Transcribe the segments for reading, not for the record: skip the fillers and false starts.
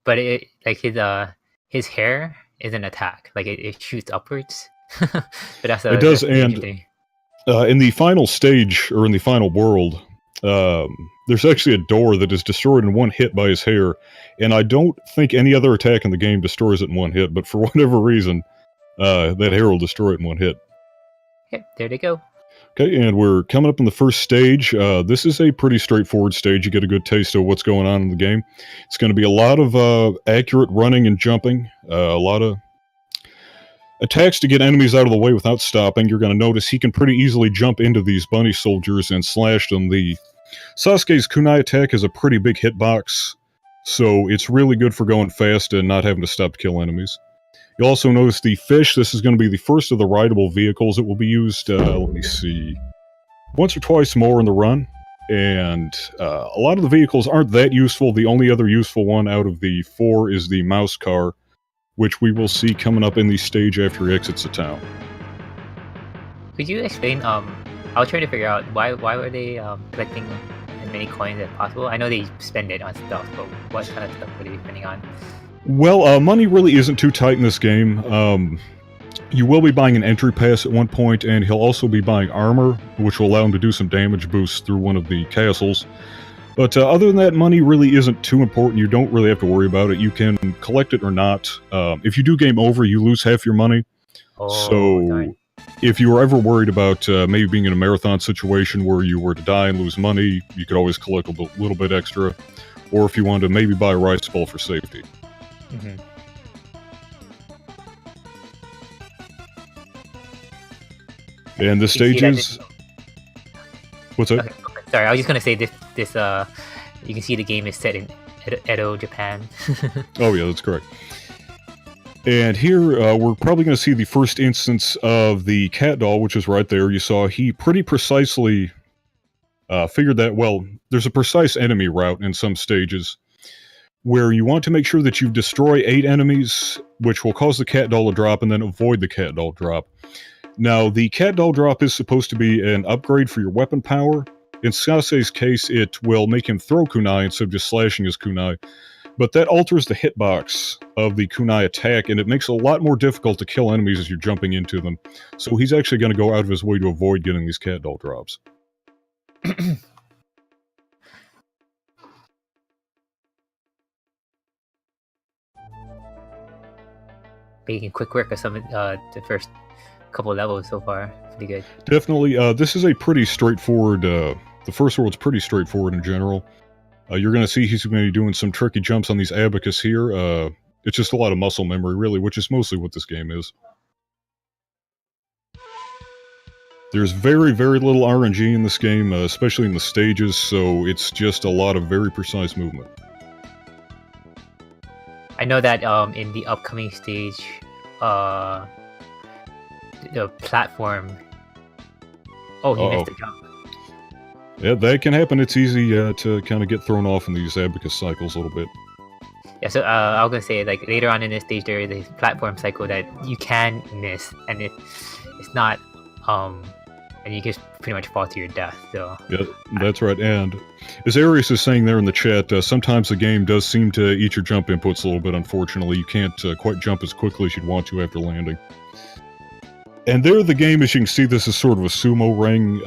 but it like his hair is an attack. Like it shoots upwards. But it does, that's and interesting. in the final stage, or in the final world, there's actually a door that is destroyed in one hit by his hair, and I don't think any other attack in the game destroys it in one hit, but for whatever reason, that hair will destroy it in one hit. Okay, there they go. Okay, and we're coming up in the first stage. This is a pretty straightforward stage. You get a good taste of what's going on in the game. It's going to be a lot of accurate running and jumping, a lot of attacks to get enemies out of the way without stopping. You're going to notice he can pretty easily jump into these bunny soldiers and slash them. The Sasuke's kunai attack is a pretty big hitbox, so it's really good for going fast and not having to stop to kill enemies. You'll also notice the fish. This is going to be the first of the rideable vehicles. It will be used, let me see, once or twice more in the run. And a lot of the vehicles aren't that useful. The only other useful one out of the 4 is the mouse car, which we will see coming up in the stage after he exits the town. Could you explain? I was trying to figure out why were they collecting as many coins as possible? I know they spend it on stuff, but what kind of stuff were they spending on? Well, money really isn't too tight in this game. You will be buying an entry pass at one point, and he'll also be buying armor, which will allow him to do some damage boosts through one of the castles. But other than that, money really isn't too important. You don't really have to worry about it. You can collect it or not. If you do game over, you lose half your money. Oh, so darn. if you were ever worried about maybe being in a marathon situation where you were to die and lose money, you could always collect a little bit extra. Or if you wanted to maybe buy a rice ball for safety. Mm-hmm. And the stages... What's that? Okay, sorry, I was just gonna say this. You can see the game is set in Edo, Japan. Oh yeah, that's correct. And here we're probably going to see the first instance of the cat doll, which is right there. You saw he pretty precisely figured that. Well, there's a precise enemy route in some stages where you want to make sure that you destroy 8 enemies, which will cause the cat doll to drop, and then avoid the cat doll drop. Now, the cat doll drop is supposed to be an upgrade for your weapon power. In Sasuke's case, it will make him throw kunai instead of just slashing his kunai. But that alters the hitbox of the kunai attack, and it makes it a lot more difficult to kill enemies as you're jumping into them. So he's actually going to go out of his way to avoid getting these cat doll drops. Making quick work of some the first couple levels so far. Pretty good. Definitely. This is a pretty straightforward... the first world's pretty straightforward in general. You're going to see he's going to be doing some tricky jumps on these abacus here. It's just a lot of muscle memory, really, which is mostly what this game is. There's very, very little RNG in this game, especially in the stages, so it's just a lot of very precise movement. I know that in the upcoming stage, the platform... Oh, he missed the jump. Yeah, that can happen. It's easy to kind of get thrown off in these abacus cycles a little bit. Yeah, so I was gonna say, like, later on in this stage, there is a platform cycle that you can miss, and it's not, and you just pretty much fall to your death. So yeah, that's right. And as Arius is saying there in the chat, sometimes the game does seem to eat your jump inputs a little bit. Unfortunately, you can't quite jump as quickly as you'd want to after landing. And there, the game, as you can see, this is sort of a sumo ring.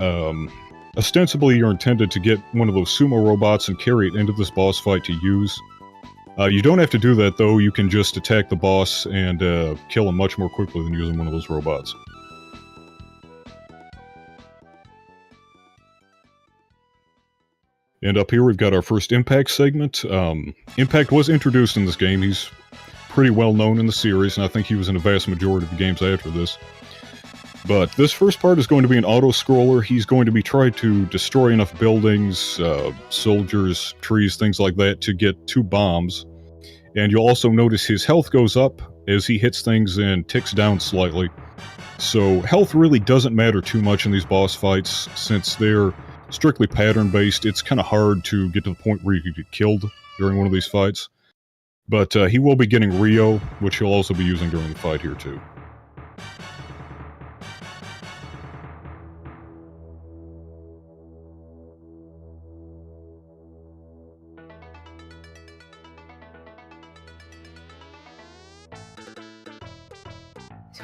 Ostensibly, you're intended to get one of those sumo robots and carry it into this boss fight to use. You don't have to do that, though. You can just attack the boss and kill him much more quickly than using one of those robots. And up here, we've got our first Impact segment. Impact was introduced in this game. He's pretty well known in the series, and I think he was in a vast majority of the games after this. But this first part is going to be an auto-scroller. He's going to be trying to destroy enough buildings, soldiers, trees, things like that to get 2 bombs. And you'll also notice his health goes up as he hits things and ticks down slightly. So health really doesn't matter too much in these boss fights, since they're strictly pattern-based. It's kind of hard to get to the point where you could get killed during one of these fights. But he will be getting Rio, which he'll also be using during the fight here too.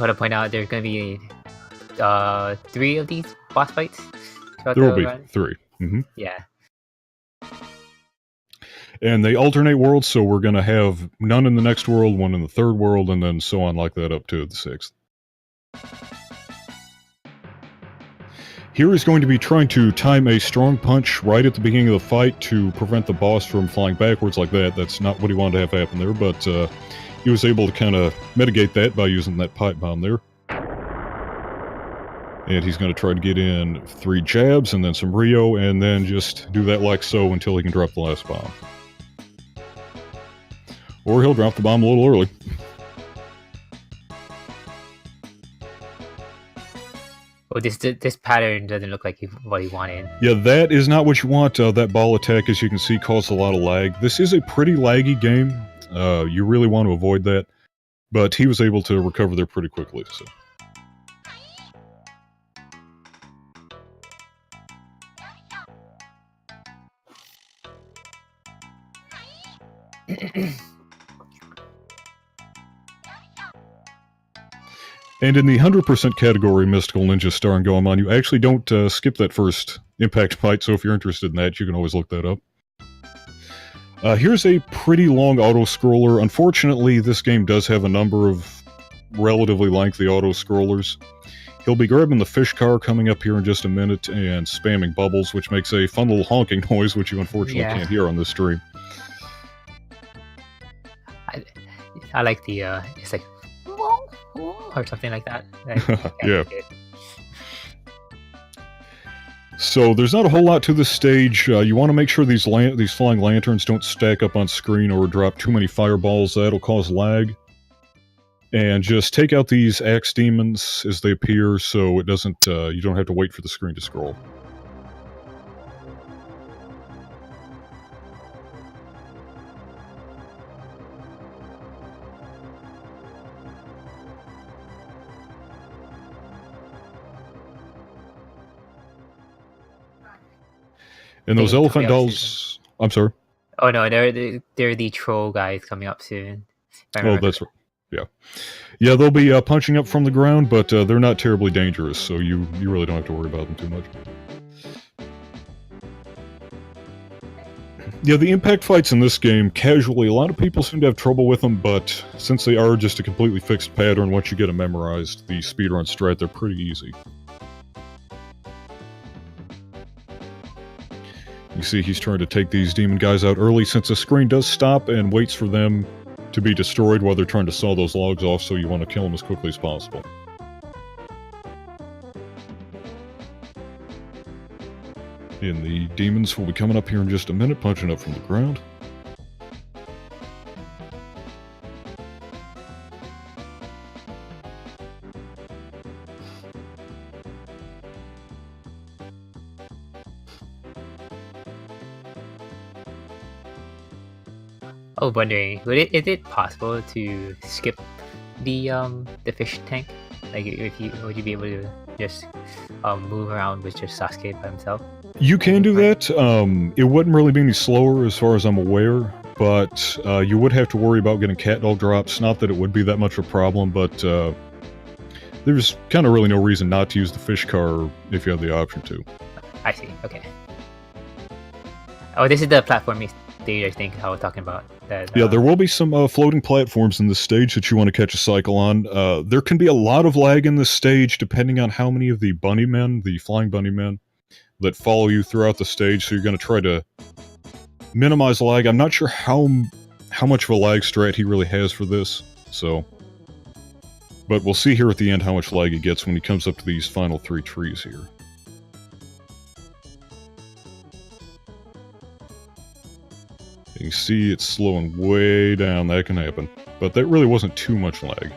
want to point out there's going to be 3 of these boss fights throughout There will the be run. 3. Yeah. And they alternate worlds, so we're going to have none in the next world, one in the third world, and then so on like that up to the 6th. Here is going to be trying to time a strong punch right at the beginning of the fight to prevent the boss from flying backwards like that. That's not what he wanted to have happen there, but he was able to kind of mitigate that by using that pipe bomb there. And he's going to try to get in 3 jabs and then some Rio, and then just do that like so until he can drop the last bomb. Or he'll drop the bomb a little early. Oh, this pattern doesn't look like what he wanted. Yeah, that is not what you want. That ball attack, as you can see, caused a lot of lag. This is a pretty laggy game. You really want to avoid that. But he was able to recover there pretty quickly. So. And in the 100% category, Mystical Ninja starring Goemon, you actually don't skip that first impact fight, so if you're interested in that, you can always look that up. Here's a pretty long auto-scroller. Unfortunately, this game does have a number of relatively lengthy auto-scrollers. He'll be grabbing the fish car coming up here in just a minute and spamming bubbles, which makes a fun little honking noise, which you unfortunately can't hear on this stream. I like the, it's like, or something like that. Yeah. So there's not a whole lot to this stage. You want to make sure these flying lanterns don't stack up on screen or drop too many fireballs. That'll cause lag. And just take out these axe demons as they appear, so it doesn't. You don't have to wait for the screen to scroll. And those elephant dolls... I'm sorry? Oh no, they're the troll guys coming up soon. Oh, that's right. Yeah. Yeah, they'll be punching up from the ground, but they're not terribly dangerous, so you really don't have to worry about them too much. Yeah, the impact fights in this game, casually, a lot of people seem to have trouble with them, but since they are just a completely fixed pattern, once you get them memorized, the speedrun strat, they're pretty easy. You see he's trying to take these demon guys out early since the screen does stop and waits for them to be destroyed while they're trying to saw those logs off, so you want to kill them as quickly as possible. And the demons will be coming up here in just a minute, punching up from the ground. I was wondering, is it possible to skip the fish tank? Like, would you be able to just move around with just Sasuke by himself? You can do that. It wouldn't really be any slower as far as I'm aware, but you would have to worry about getting cat dog drops. Not that it would be that much of a problem, but there's kind of really no reason not to use the fish car if you have the option to. I see, okay. Oh, this is the platform stage, I think, I was talking about. Yeah, there will be some floating platforms in this stage that you want to catch a cycle on. There can be a lot of lag in this stage depending on how many of the bunny men, the flying bunny men, that follow you throughout the stage, so you're going to try to minimize lag. I'm not sure how much of a lag strat he really has for this, so... But we'll see here at the end how much lag he gets when he comes up to these final 3 trees here. You can see it's slowing way down, that can happen. But that really wasn't too much lag.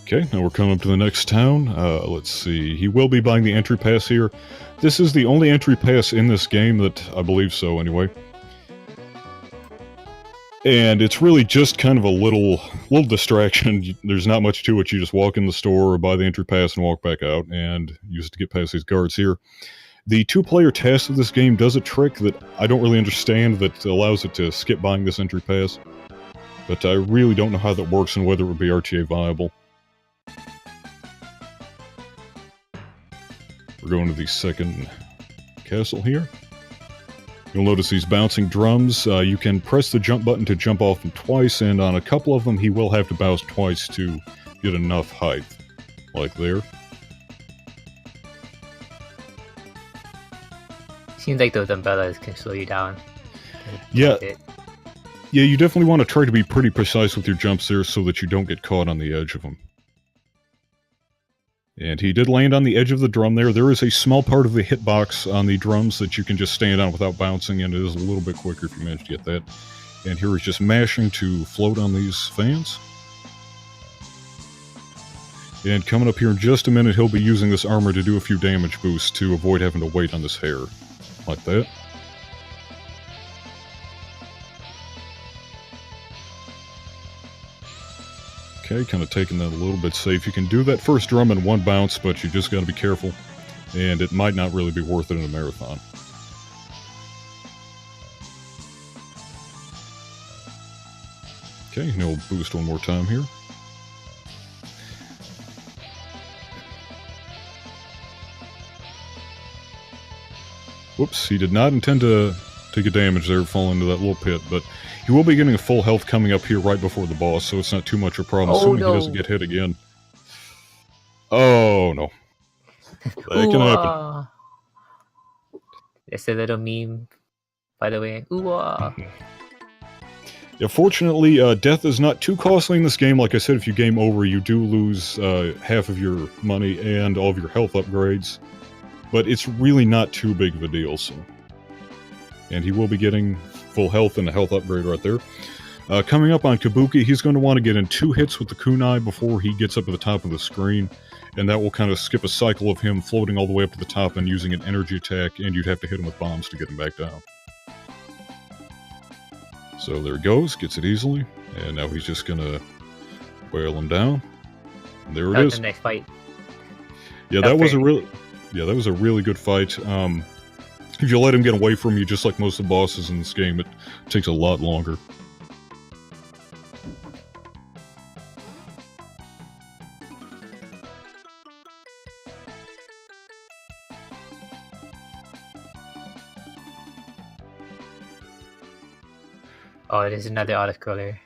Okay, now we're coming up to the next town. Let's see. He will be buying the entry pass here. This is the only entry pass in this game that I believe so, anyway. And it's really just kind of a little distraction. There's not much to it. You just walk in the store or buy the entry pass and walk back out and use it to get past these guards here. The 2-player task of this game does a trick that I don't really understand that allows it to skip buying this entry pass. But I really don't know how that works and whether it would be RTA viable. We're going to the second castle here. You'll notice these bouncing drums. You can press the jump button to jump off them twice, and on a couple of them he will have to bounce twice to get enough height. Like there. Seems like those umbrellas can slow you down. Yeah. Yeah, you definitely want to try to be pretty precise with your jumps there so that you don't get caught on the edge of them. And he did land on the edge of the drum there. There is a small part of the hitbox on the drums that you can just stand on without bouncing, and it is a little bit quicker if you manage to get that. And here he's just mashing to float on these fans. And coming up here in just a minute, he'll be using this armor to do a few damage boosts to avoid having to wait on this hair. Like that. Okay, kind of taking that a little bit safe. You can do that first drum in one bounce, but you just got to be careful. And it might not really be worth it in a marathon. Okay, now we'll boost one more time here. Whoops, he did not intend to take a damage there, fall into that little pit, but he will be getting a full health coming up here right before the boss, so it's not too much of a problem, assuming he doesn't get hit again. Oh, no. That can happen. It's a little meme, by the way. Yeah, fortunately, death is not too costly in this game. Like I said, if you game over, you do lose half of your money and all of your health upgrades. But it's really not too big of a deal, so... And he will be getting full health and a health upgrade right there. Coming up on Kabuki, he's going to want to get in 2 hits with the kunai before he gets up at the top of the screen. And that will kind of skip a cycle of him floating all the way up to the top and using an energy attack, and you'd have to hit him with bombs to get him back down. So there he goes, gets it easily. And now he's just going to whale him down. And there it is. The next fight. Yeah, that was a really good fight. If you let him get away from you, just like most of the bosses in this game, it takes a lot longer. Oh, it is another auto-scroller.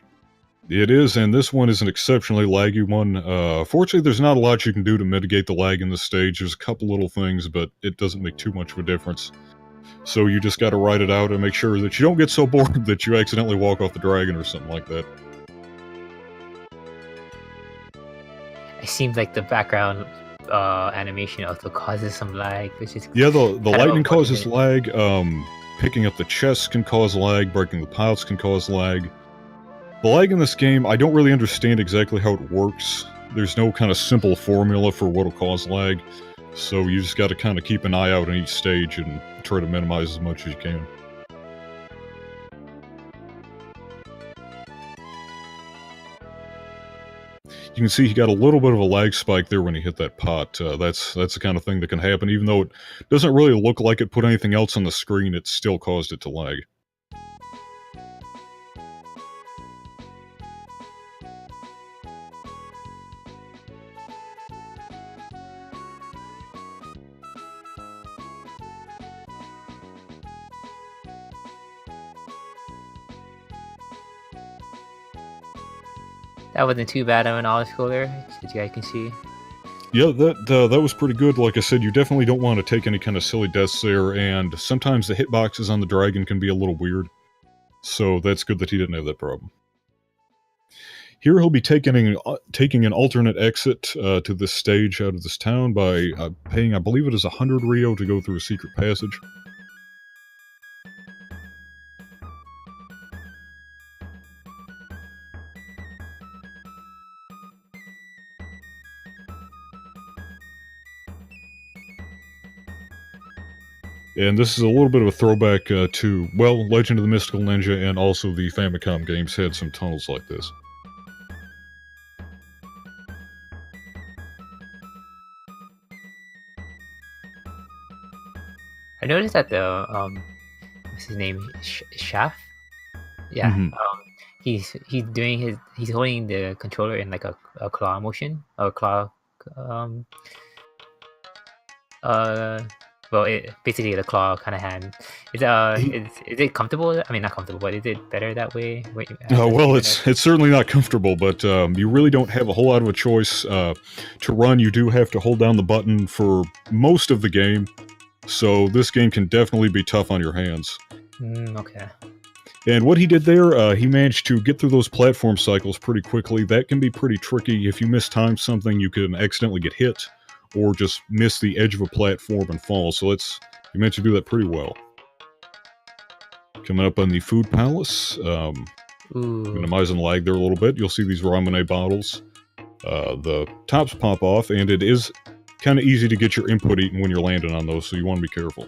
It is, and this one is an exceptionally laggy one. Fortunately, there's not a lot you can do to mitigate the lag in this stage. There's a couple little things, but it doesn't make too much of a difference. So you just gotta ride it out and make sure that you don't get so bored that you accidentally walk off the dragon or something like that. It seems like the background animation also causes some lag, which is... Yeah, the lightning causes lag, picking up the chests can cause lag, breaking the piles can cause lag. The lag in this game, I don't really understand exactly how it works. There's no kind of simple formula for what will cause lag, so you just gotta kind of keep an eye out on each stage and try to minimize as much as you can. You can see he got a little bit of a lag spike there when he hit that pot. That's the kind of thing that can happen. Even though it doesn't really look like it put anything else on the screen, it still caused it to lag. That wasn't too bad of an auto-scroller, as you guys can see. Yeah, that was pretty good. Like I said, you definitely don't want to take any kind of silly deaths there, and sometimes the hitboxes on the dragon can be a little weird. So that's good that he didn't have that problem. Here he'll be taking an alternate exit to this stage out of this town by paying, I believe it is 100 Rio to go through a secret passage. And this is a little bit of a throwback to, well, Legend of the Mystical Ninja, and also the Famicom games had some tunnels like this. I noticed that the what's his name? Shaaf? Yeah. Mhm. He's holding the controller in like a claw motion or claw um well, basically the claw kind of hand. Is it comfortable? I mean, not comfortable, but is it better that way? Well, it's certainly not comfortable, but you really don't have a whole lot of a choice. To run, you do have to hold down the button for most of the game, so this game can definitely be tough on your hands. Okay. And what he did there, he managed to get through those platform cycles pretty quickly. That can be pretty tricky. If you mistime something, you can accidentally get hit, or just miss the edge of a platform and fall. So he managed to do that pretty well. Coming up on the Food Palace, minimizing lag there a little bit. You'll see these ramen bottles. The tops pop off, and it is kind of easy to get your input eaten when you're landing on those, so you want to be careful.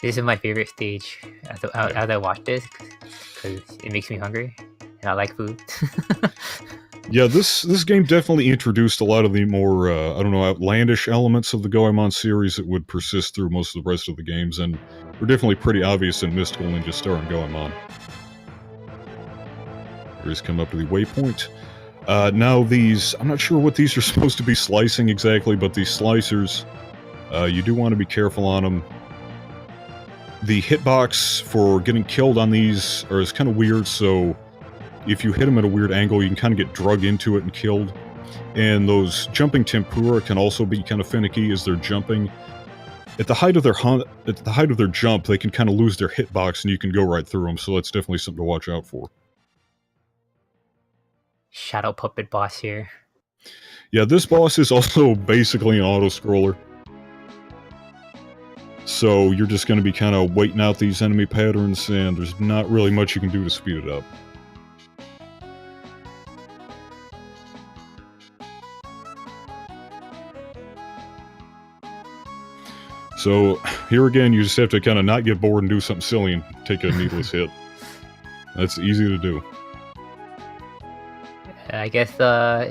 This is my favorite stage as I watch this, because it makes me hungry, and I like food. Yeah, this game definitely introduced a lot of the more, outlandish elements of the Goemon series that would persist through most of the rest of the games, and were definitely pretty obvious in Mystical Ninja Star and Goemon. Here's come up to the waypoint. Now these, I'm not sure what these are supposed to be slicing exactly, but these slicers, you do want to be careful on them. The hitbox for getting killed on these is kind of weird, so if you hit them at a weird angle, you can kind of get drug into it and killed. And those jumping tempura can also be kind of finicky as they're jumping. At the height of their jump, they can kind of lose their hitbox, and you can go right through them. So that's definitely something to watch out for. Shadow puppet boss here. Yeah, this boss is also basically an auto-scroller. So you're just going to be kind of waiting out these enemy patterns, and there's not really much you can do to speed it up. So here again, you just have to kind of not get bored and do something silly and take a needless hit. That's easy to do. I guess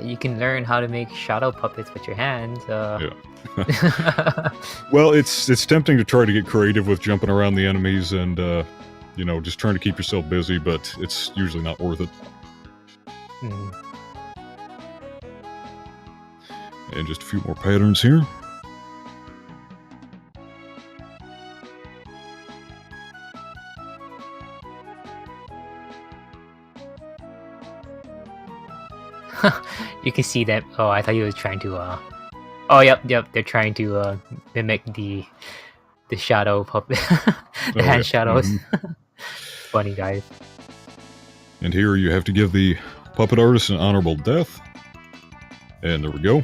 you can learn how to make shadow puppets with your hands. Yeah. Well, it's tempting to try to get creative with jumping around the enemies and just trying to keep yourself busy, but it's usually not worth it. And just a few more patterns here. You can see that. Oh, I thought you were trying to. Oh, yep. They're trying to mimic the shadow puppet, the hand shadows. Funny guys. And here you have to give the puppet artist an honorable death. And there we go.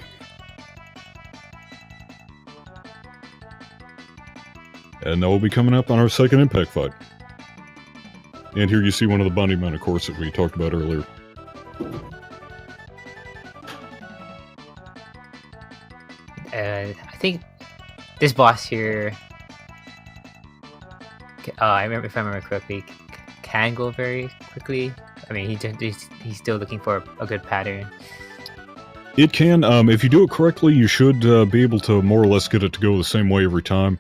And now we'll be coming up on our second impact fight. And here you see one of the bunny men, of course, that we talked about earlier. I think this boss here, if I remember correctly, can go very quickly. I mean, he's still looking for a good pattern. It can. If you do it correctly, you should be able to more or less get it to go the same way every time.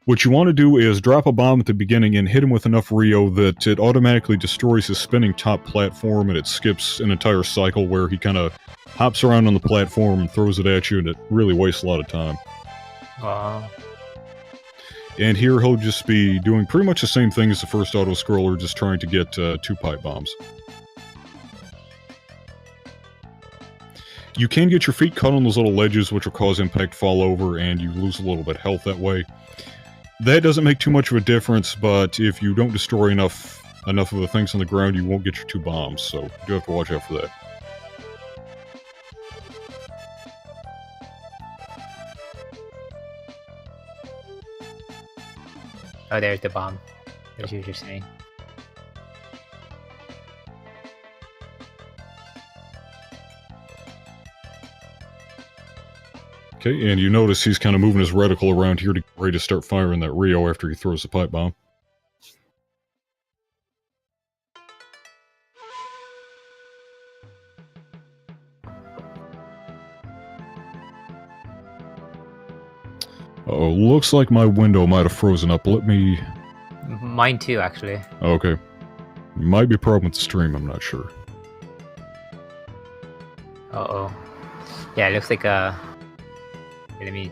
What you want to do is drop a bomb at the beginning and hit him with enough Rio that it automatically destroys his spinning top platform, and it skips an entire cycle where he kind of hops around on the platform and throws it at you, and it really wastes a lot of time. Wow. And here he'll just be doing pretty much the same thing as the first auto-scroller, just trying to get 2 pipe bombs. You can get your feet caught on those little ledges, which will cause impact to fall over, and you lose a little bit of health that way. That doesn't make too much of a difference, but if you don't destroy enough of the things on the ground, you won't get your 2 bombs, so you do have to watch out for that. Oh, there's the bomb. As you were just saying. Okay, and you notice he's kind of moving his reticle around here to get ready to start firing that Rio after he throws the pipe bomb. Uh-oh, looks like my window might have frozen up. Let me... Mine too, actually. Okay. Might be a problem with the stream, I'm not sure. Uh-oh. Yeah, it looks like a... Let me...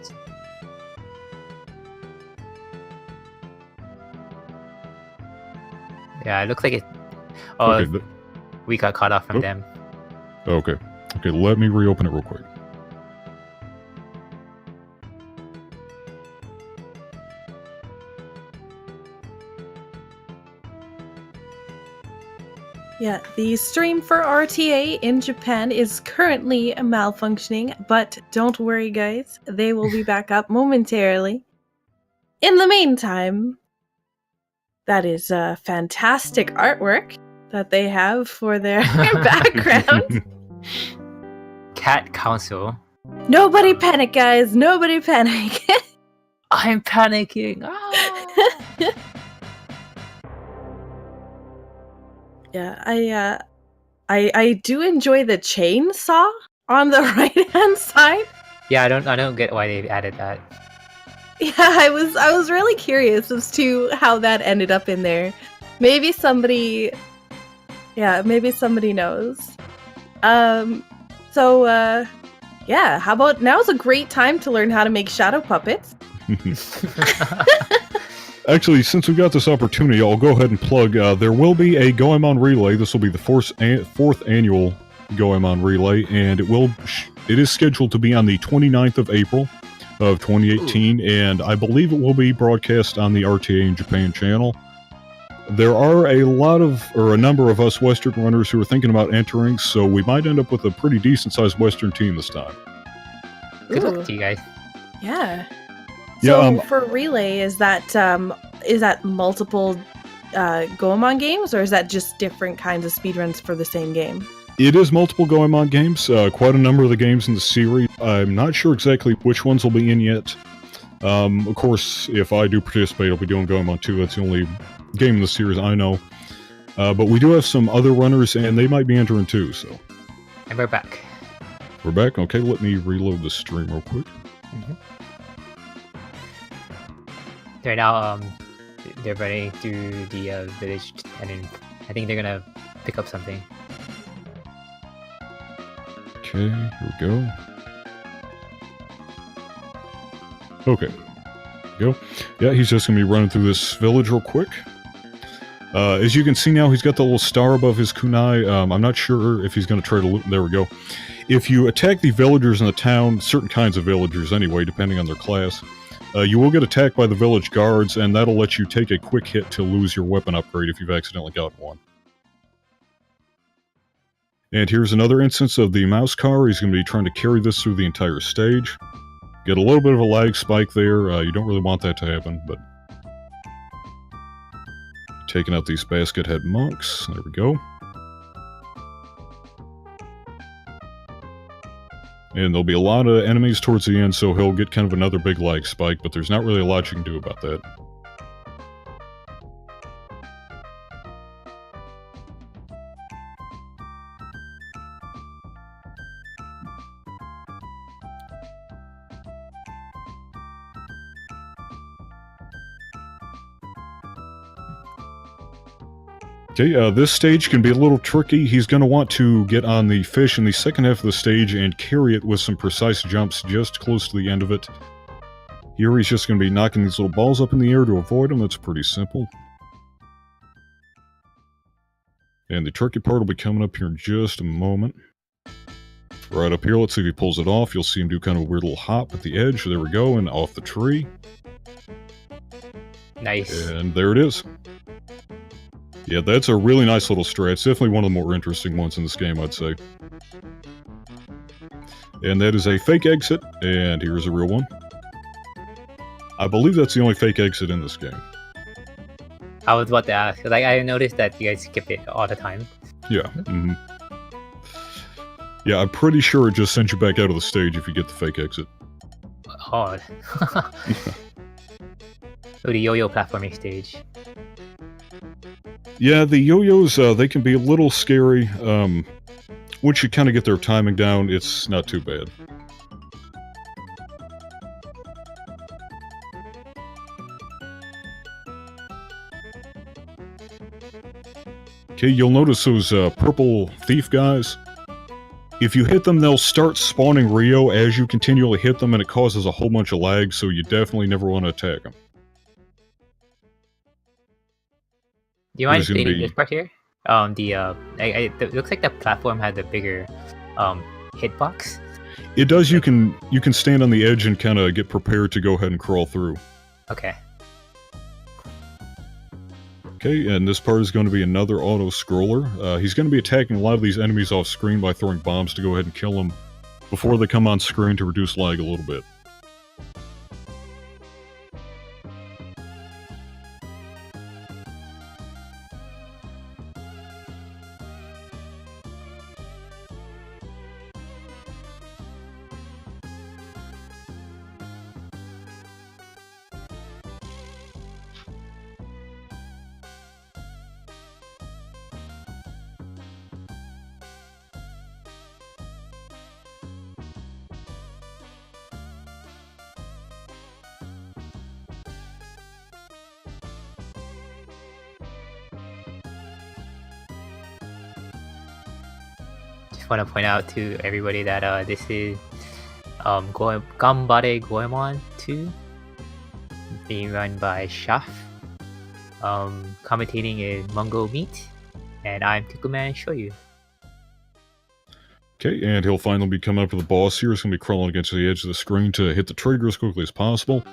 Yeah, it looks like it... Oh, Okay, we got caught off from them. Okay. Okay, let me reopen it real quick. Yeah, the stream for RTA in Japan is currently malfunctioning, but don't worry, guys. They will be back up momentarily. In the meantime, that is fantastic artwork that they have for their background. Cat Council. Nobody panic, guys. Nobody panic. I'm panicking. Ah! Yeah, I do enjoy the chainsaw on the right-hand side. Yeah, I don't get why they added that. Yeah, I was really curious as to how that ended up in there. Maybe somebody knows. Yeah, how about now's a great time to learn how to make shadow puppets. Actually, since we got this opportunity, I'll go ahead and plug. There will be a Goemon Relay. This will be the fourth annual Goemon Relay, and it is scheduled to be on the 29th of April of 2018, and I believe it will be broadcast on the RTA in Japan channel. There are a number of us Western runners who are thinking about entering, so we might end up with a pretty decent-sized Western team this time. Good luck to you guys. Yeah. Yeah, So for Relay, is that multiple Goemon games, or is that just different kinds of speedruns for the same game? It is multiple Goemon games, quite a number of the games in the series. I'm not sure exactly which ones will be in yet. Of course, if I do participate, I'll be doing Goemon 2. That's the only game in the series I know. But we do have some other runners, and they might be entering too, so. And we're back. We're back? Okay, let me reload the stream real quick. Mm-hmm. Right now, they're running through the village, and then I think they're gonna pick up something. Okay, here we go. Okay, go. Yeah, he's just gonna be running through this village real quick. As you can see now, he's got the little star above his kunai. I'm not sure if he's gonna try to loot. There we go. If you attack the villagers in the town, certain kinds of villagers anyway, depending on their class, you will get attacked by the village guards, and that'll let you take a quick hit to lose your weapon upgrade if you've accidentally got one. And here's another instance of the mouse car. He's going to be trying to carry this through the entire stage. Get a little bit of a lag spike there. You don't really want that to happen, but... Taking out these basket head monks. There we go. And there'll be a lot of enemies towards the end, so he'll get kind of another big lag spike, but there's not really a lot you can do about that. Okay, this stage can be a little tricky. He's going to want to get on the fish in the second half of the stage and carry it with some precise jumps just close to the end of it. Here he's just going to be knocking these little balls up in the air to avoid them. That's pretty simple. And the tricky part will be coming up here in just a moment. Right up here, let's see if he pulls it off. You'll see him do kind of a weird little hop at the edge. There we go, and off the tree. Nice. And there it is. Yeah, that's a really nice little strat. It's definitely one of the more interesting ones in this game, I'd say. And that is a fake exit, and here's a real one. I believe that's the only fake exit in this game. I was about to ask, because I noticed that you guys skip it all the time. Yeah. Mm-hmm. Yeah, I'm pretty sure it just sends you back out of the stage if you get the fake exit. called. Oh, the yo-yo platforming stage. Yeah, the yo-yos, they can be a little scary. Once you kind of get their timing down, it's not too bad. Okay, you'll notice those purple thief guys. If you hit them, they'll start spawning Rio as you continually hit them, and it causes a whole bunch of lag, so you definitely never want to attack them. Do you mind explaining this part here? It looks like the platform had a bigger hitbox. It does. You can stand on the edge and kind of get prepared to go ahead and crawl through. Okay. Okay, and this part is going to be another auto-scroller. He's going to be attacking a lot of these enemies off screen by throwing bombs to go ahead and kill them before they come on screen to reduce lag a little bit. Just want to point out to everybody that this is Ganbare Goemon 2, being run by Shaaf. Commentating is Mungo Meat, and I'm Tikuman Shoyu. Okay, and he'll finally be coming up to the boss here. He's going to be crawling against the edge of the screen to hit the trigger as quickly as possible.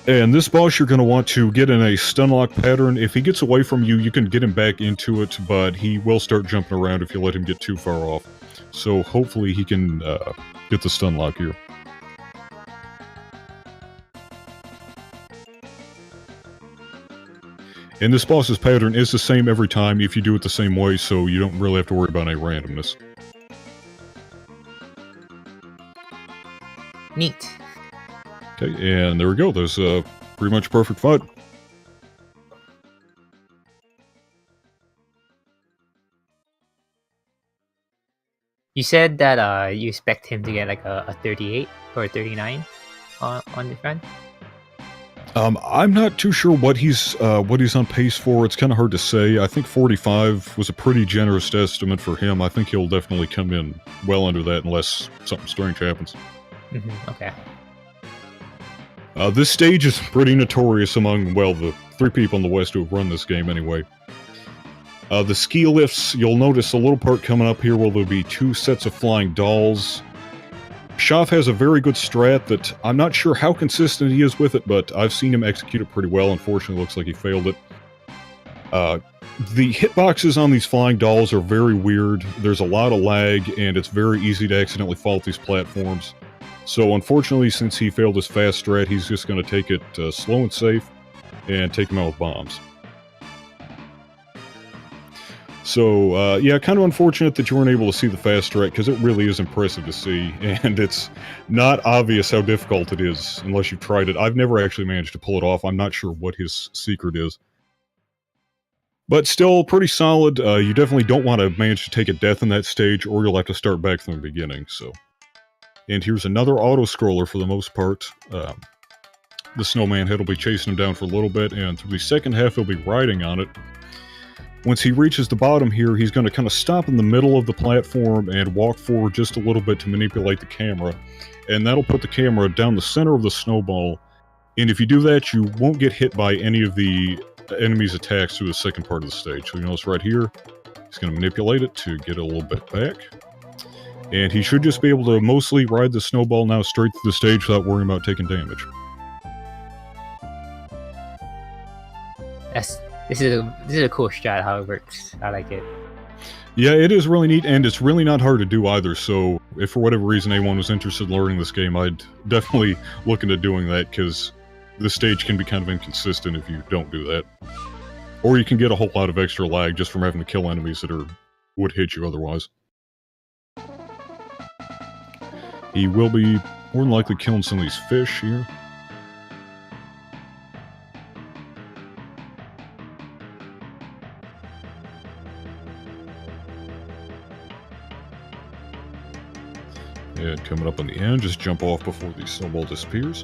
And this boss you're going to want to get in a stun lock pattern. If he gets away from you, you can get him back into it, but he will start jumping around if you let him get too far off. So hopefully he can get the stun lock here. And this boss's pattern is the same every time if you do it the same way, so you don't really have to worry about any randomness. Neat. Okay, and there we go. There's a pretty much perfect fight. You said that you expect him to get like a 38 or a 39 on the front? I'm not too sure what he's on pace for. It's kind of hard to say. I think 45 was a pretty generous estimate for him. I think he'll definitely come in well under that unless something strange happens. Okay. This stage is pretty notorious among, well, the 3 people in the West who have run this game anyway. The ski lifts, you'll notice a little part coming up here where there'll be 2 sets of flying dolls. Shaaf has a very good strat that I'm not sure how consistent he is with it, but I've seen him execute it pretty well. Unfortunately, it looks like he failed it. The hitboxes on these flying dolls are very weird. There's a lot of lag, and it's very easy to accidentally fall off these platforms. So unfortunately, since he failed his fast strat, he's just going to take it slow and safe and take him out with bombs. So, yeah, kind of unfortunate that you weren't able to see the fast strat, because it really is impressive to see, and it's not obvious how difficult it is unless you've tried it. I've never actually managed to pull it off. I'm not sure what his secret is. But still, pretty solid. You definitely don't want to manage to take a death in that stage, or you'll have to start back from the beginning, so... And here's another auto-scroller for the most part. The snowman head will be chasing him down for a little bit, and through the second half he'll be riding on it. Once he reaches the bottom here, he's going to kind of stop in the middle of the platform and walk forward just a little bit to manipulate the camera. And that'll put the camera down the center of the snowball. And if you do that, you won't get hit by any of the enemy's attacks through the second part of the stage. So you notice right here, he's going to manipulate it to get it a little bit back. And he should just be able to mostly ride the snowball now straight through the stage without worrying about taking damage. This is a cool strat, how it works. I like it. Yeah, it is really neat, and it's really not hard to do either, so if for whatever reason anyone was interested in learning this game, I'd definitely look into doing that, because this stage can be kind of inconsistent if you don't do that. Or you can get a whole lot of extra lag just from having to kill enemies that would hit you otherwise. He will be more than likely killing some of these fish here. And coming up on the end, just jump off before the snowball disappears.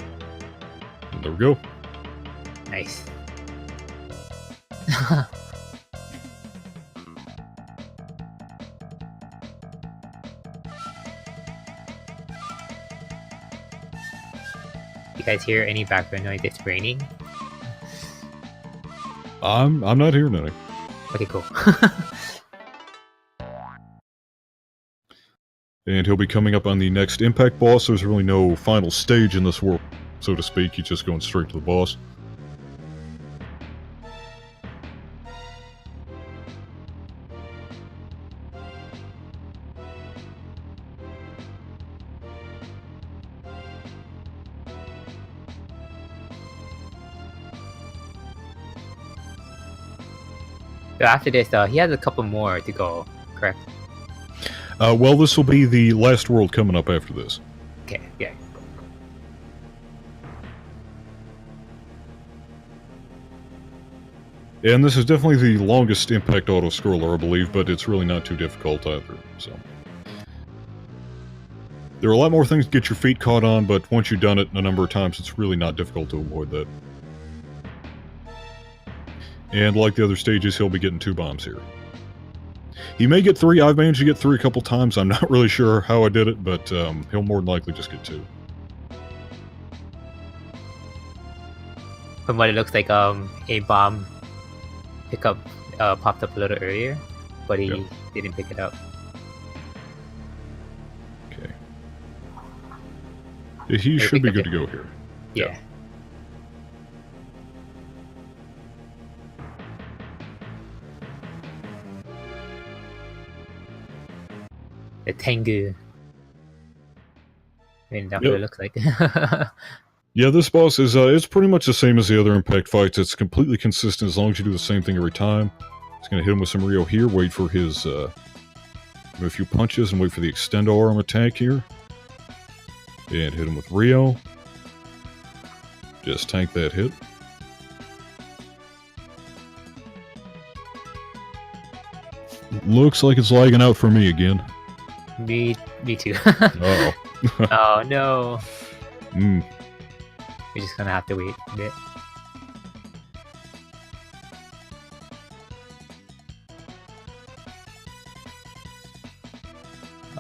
And there we go. Nice. You guys hear any background noise? It's raining. I'm not hearing anything. Okay, cool. And he'll be coming up on the next impact boss. There's really no final stage in this world, so to speak. He's just going straight to the boss. So after this, he has a couple more to go, correct? Well, this will be the last world coming up after this. Okay, yeah. And this is definitely the longest impact auto-scroller, I believe, but it's really not too difficult either, so... There are a lot more things to get your feet caught on, but once you've done it a number of times, it's really not difficult to avoid that. And like the other stages, he'll be getting 2 bombs here. He may get 3, I've managed to get 3 a couple times, I'm not really sure how I did it, but he'll more than likely just get 2. From what it looks like, a bomb pickup popped up a little earlier, but he didn't pick it up. Okay. Yeah, he should be good to go here. Yeah. The Tengu. I mean, that's what it looks like. Yeah, this boss is it's pretty much the same as the other impact fights. It's completely consistent as long as you do the same thing every time. Just gonna hit him with some Rio here, wait for his give him a few punches and wait for the extendo arm attack here. And hit him with Rio. Just tank that hit. Looks like it's lagging out for me again. Me too. Uh-oh. Oh no. Mm. We're just gonna have to wait a bit.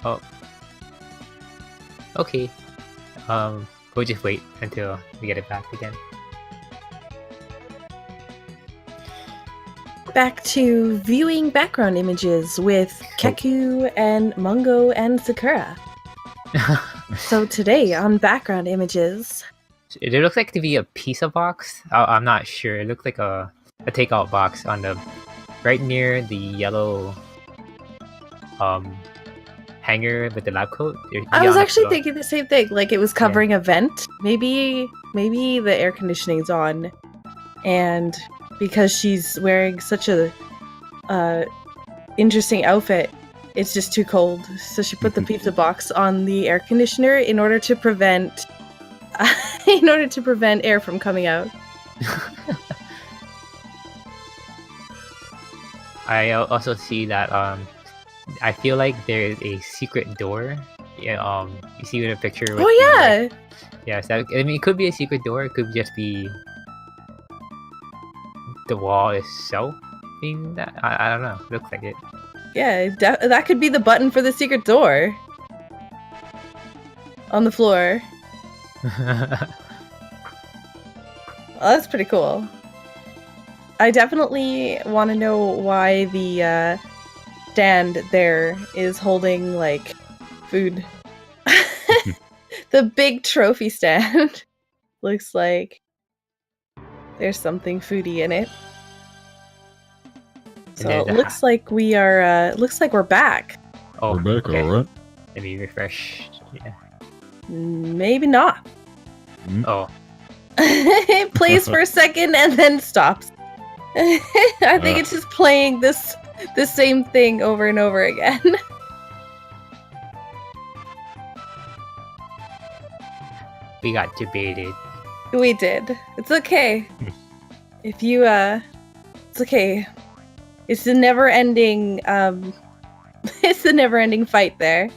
Oh. Okay. We'll just wait until we get it back again. Back to viewing background images with Keku and Mungo and Sakura. So today on background images, It looks like to be a pizza box. I'm not sure. It looks like a takeout box on the right near the yellow hanger with the lab coat. I was actually thinking the same thing. Like it was covering a vent. Maybe the air conditioning's on, and because she's wearing such a interesting outfit, it's just too cold. So she put the pizza box on the air conditioner in order to prevent air from coming out. I also see that I feel like there is a secret door. Yeah, you see in a picture. With yes. I mean, it could be a secret door. It could just be the wall itself being that. I don't know. It looks like it. Yeah, that could be the button for the secret door on the floor. Well, that's pretty cool. I definitely want to know why the stand there is holding, like, food. The big trophy stand looks like there's something foodie in it. So it looks like we are, looks like we're back. Oh, we're back, alright. Let me refresh. Yeah. Maybe not. Oh. It plays for a second and then stops. I think it's just playing the same thing over and over again. We got debated. We did. It's okay. If you, it's okay. It's the never-ending, it's the never-ending fight there.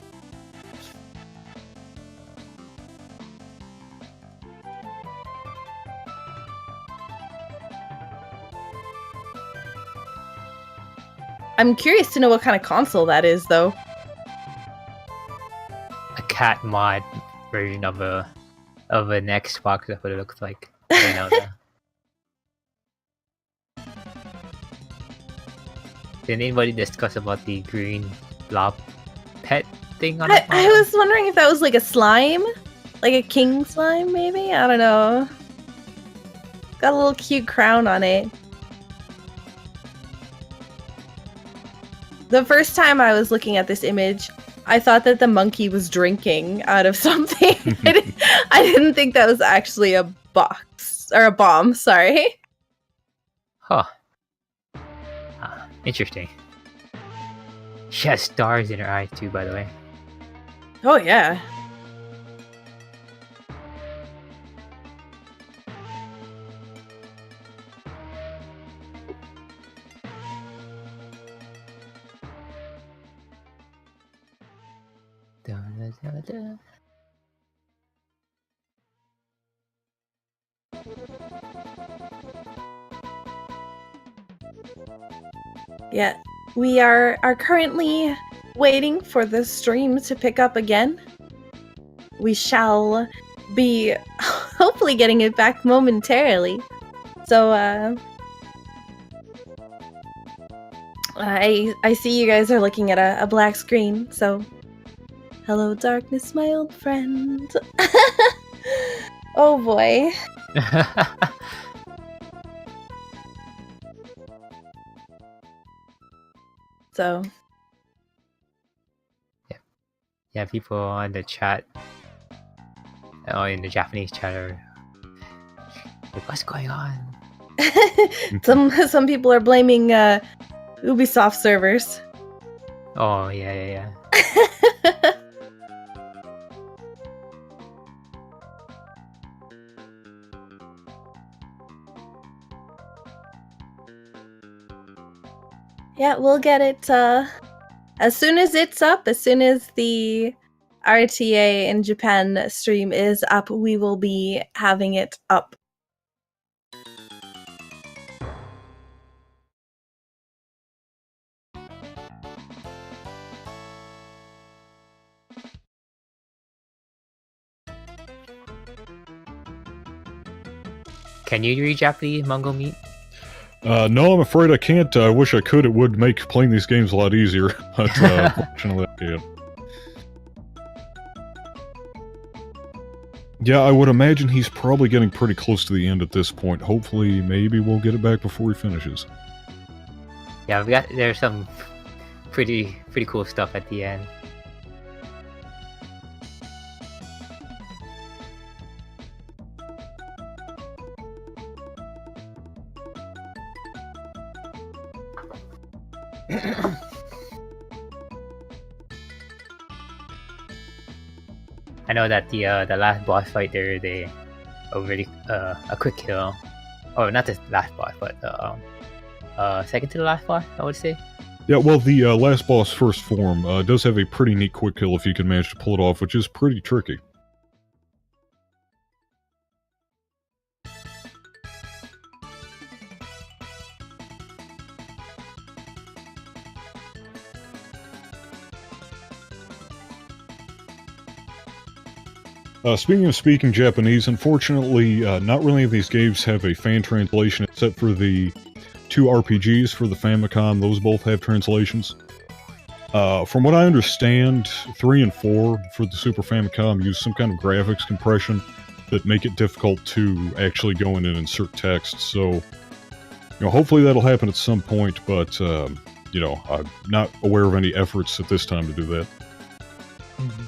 I'm curious to know what kind of console that is, though. A cat mod version of an Xbox. That's what it looks like. I know that. Did anybody discuss about the green blob pet thing on it? I was wondering if that was like a slime? Like a king slime, maybe? I don't know. Got a little cute crown on it. The first time I was looking at this image, I thought that the monkey was drinking out of something. I didn't think that was actually a box. Or a bomb, sorry. Huh. Interesting. She has stars in her eyes too, by the way. Oh, yeah. Yeah, we are currently waiting for the stream to pick up again. We shall be hopefully getting it back momentarily. So, I see you guys are looking at a black screen, so hello darkness, my old friend. Oh boy. So yeah, people on the chat, in the Japanese chat are like, what's going on? some people are blaming Ubisoft servers. Oh yeah. Yeah, we'll get it as soon as it's up, as soon as the RTA in Japan stream is up, we will be having it up. Can you read Japanese, Mungo Meat? No, I'm afraid I can't. I wish I could. It would make playing these games a lot easier, but unfortunately I can't. Yeah, I would imagine he's probably getting pretty close to the end at this point. Hopefully, maybe we'll get it back before he finishes. Yeah, there's some pretty cool stuff at the end. I know that the last boss fight there, they already a quick kill. Oh, not the last boss, but second to the last boss, I would say. Yeah, well, the last boss first form does have a pretty neat quick kill if you can manage to pull it off, which is pretty tricky. Speaking of speaking Japanese, unfortunately, not really any of these games have a fan translation except for the two RPGs for the Famicom. Those both have translations. From what I understand, 3 and 4 for the Super Famicom use some kind of graphics compression that make it difficult to actually go in and insert text. So, hopefully that'll happen at some point, but, I'm not aware of any efforts at this time to do that. Mm-hmm.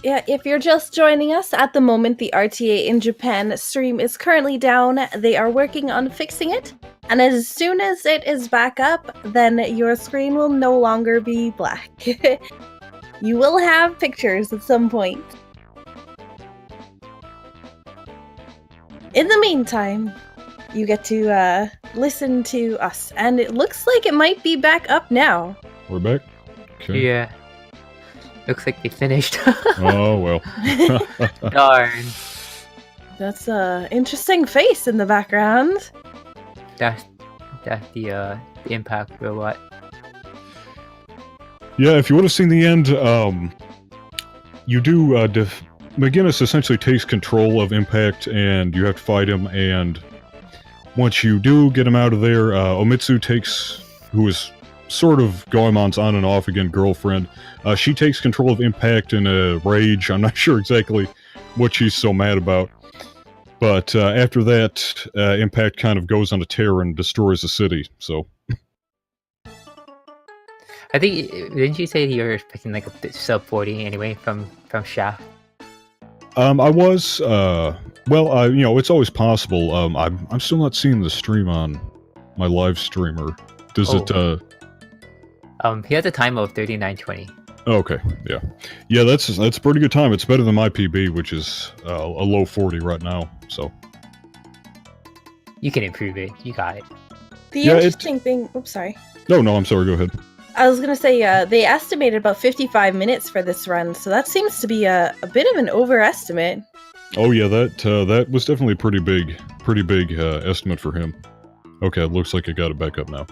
Yeah, if you're just joining us at the moment, the RTA in Japan stream is currently down. They are working on fixing it. And as soon as it is back up, then your screen will no longer be black. You will have pictures at some point. In the meantime, you get to listen to us. And it looks like it might be back up now. We're back? Okay. Yeah. Looks like they finished. Oh, well. Darn. That's a interesting face in the background. That's the impact robot. Yeah, if you would have seen the end, you do, McGinnis essentially takes control of Impact, and you have to fight him, and once you do get him out of there, Omitsu takes, who is sort of Goemon's on and off again girlfriend, she takes control of Impact in a rage. I'm not sure exactly what she's so mad about. But after that, Impact kind of goes on a tear and destroys the city, so... I think, didn't you say you were expecting like a sub 40 anyway from Shaaf? I was, well, you know, it's always possible. I'm still not seeing the stream on my live streamer. Does it, he has a time of 39:20. Okay, yeah. Yeah, that's a pretty good time. It's better than my PB, which is a low 40 right now, so... You can improve it. You got it. The interesting thing... Oops, sorry. No, I'm sorry, go ahead. I was going to say, they estimated about 55 minutes for this run, so that seems to be a bit of an overestimate. Oh yeah, that was definitely a pretty big estimate for him. Okay, it looks like I got it back up now.